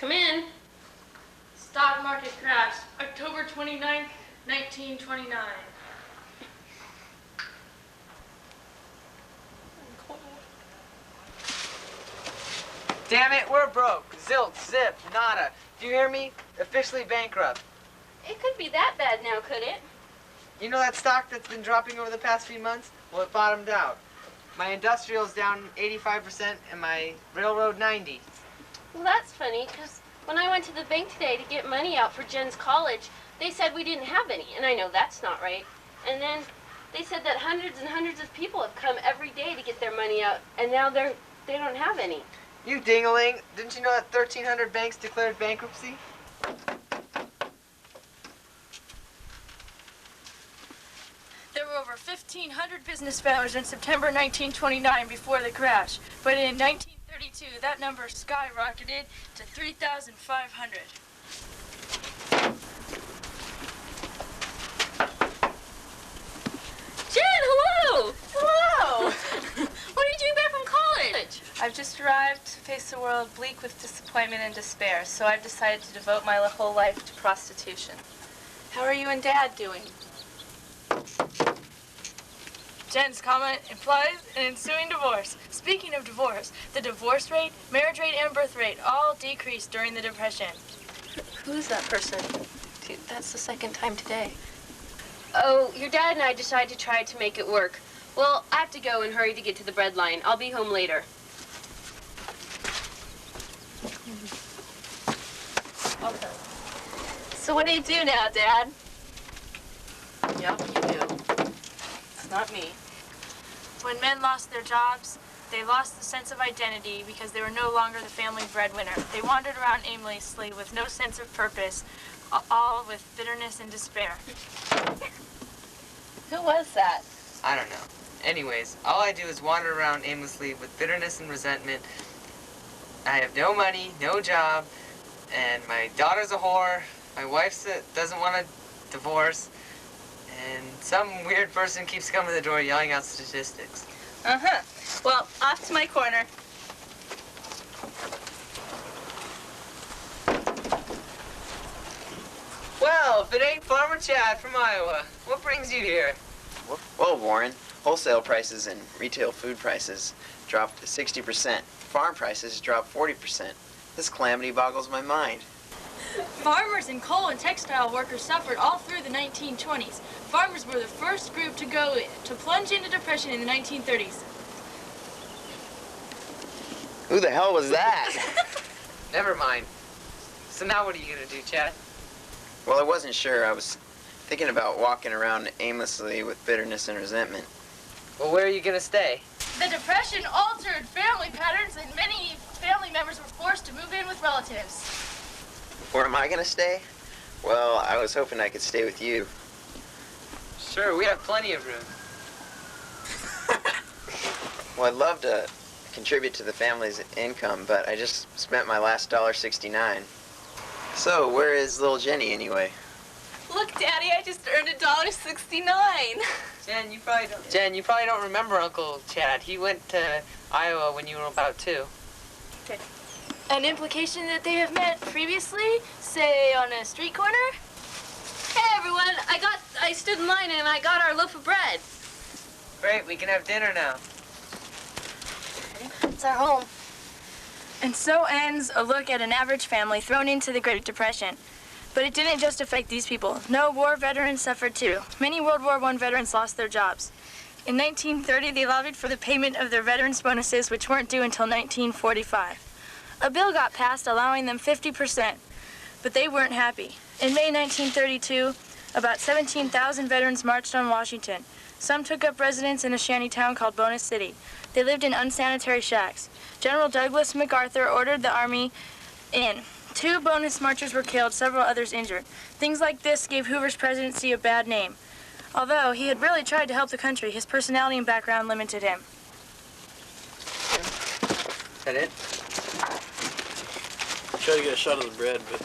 Come in. Stock market crash, October 29th, 1929. Damn it, we're broke. Zilch, zip, nada. Do you hear me? Officially bankrupt. It could be that bad now, could it? You know that stock that's been dropping over the past few months? Well, it bottomed out. My industrial's down 85% and my railroad 90. Well, that's funny, because when I went to the bank today to get money out for Jen's college, they said we didn't have any, and I know that's not right. And then they said that hundreds and hundreds of people have come every day to get their money out, and now they don't have any. You ding-a-ling, didn't you know that 1,300 banks declared bankruptcy? There were over 1,500 business failures in September 1929 before the crash, but in 1932 that number skyrocketed to 3,500. Jen, hello! Hello! What are you doing back from college? I've just arrived to face the world bleak with disappointment and despair, so I've decided to devote my whole life to prostitution. How are you and Dad doing? Jen's comment implies an ensuing divorce. Speaking of divorce, the divorce rate, marriage rate, and birth rate all decreased during the Depression. Who is that person? Dude, that's the second time today. Oh, your dad and I decided to try to make it work. Well, I have to go and hurry to get to the bread line. I'll be home later. Okay. So what do you do now, Dad? Yep, you do. It's not me. When men lost their jobs, they lost the sense of identity because they were no longer the family breadwinner. They wandered around aimlessly with no sense of purpose, all with bitterness and despair. Who was that? I don't know. Anyways, all I do is wander around aimlessly with bitterness and resentment. I have no money, no job, and my daughter's a whore, my wife doesn't want a divorce, and some weird person keeps coming to the door yelling out statistics. Uh-huh. Well, off to my corner. Well, if it ain't Farmer Chad from Iowa, what brings you here? Well, Warren, wholesale prices and retail food prices dropped 60%. Farm prices dropped 40%. This calamity boggles my mind. Farmers and coal and textile workers suffered all through the 1920s. Farmers were the first group to plunge into depression in the 1930s. Who the hell was that? Never mind. So now what are you gonna do, Chad? Well, I wasn't sure. I was thinking about walking around aimlessly with bitterness and resentment. Well, where are you gonna stay? The Depression altered family patterns, and many family members were forced to move in with relatives. Where am I gonna stay? Well, I was hoping I could stay with you. Sure, we have plenty of room. Well, I'd love to contribute to the family's income, but I just spent my last $1.69. So, where is little Jenny anyway? Look, Daddy, I just earned $1.69. Jen, you probably don't remember Uncle Chad. He went to Iowa when you were about 2. Okay. An implication that they have met previously, say on a street corner? Hey, everyone. I stood in line and I got our loaf of bread. Great, we can have dinner now. It's our home. And so ends a look at an average family thrown into the Great Depression. But it didn't just affect these people. No, war veterans suffered too. Many World War I veterans lost their jobs. In 1930, they lobbied for the payment of their veterans' bonuses, which weren't due until 1945. A bill got passed allowing them 50%, but they weren't happy. In May 1932, about 17,000 veterans marched on Washington. Some took up residence in a shanty town called Bonus City. They lived in unsanitary shacks. General Douglas MacArthur ordered the army in. 2 bonus marchers were killed, several others injured. Things like this gave Hoover's presidency a bad name. Although he had really tried to help the country, his personality and background limited him. Is that it? Try to get a shot of the bread, but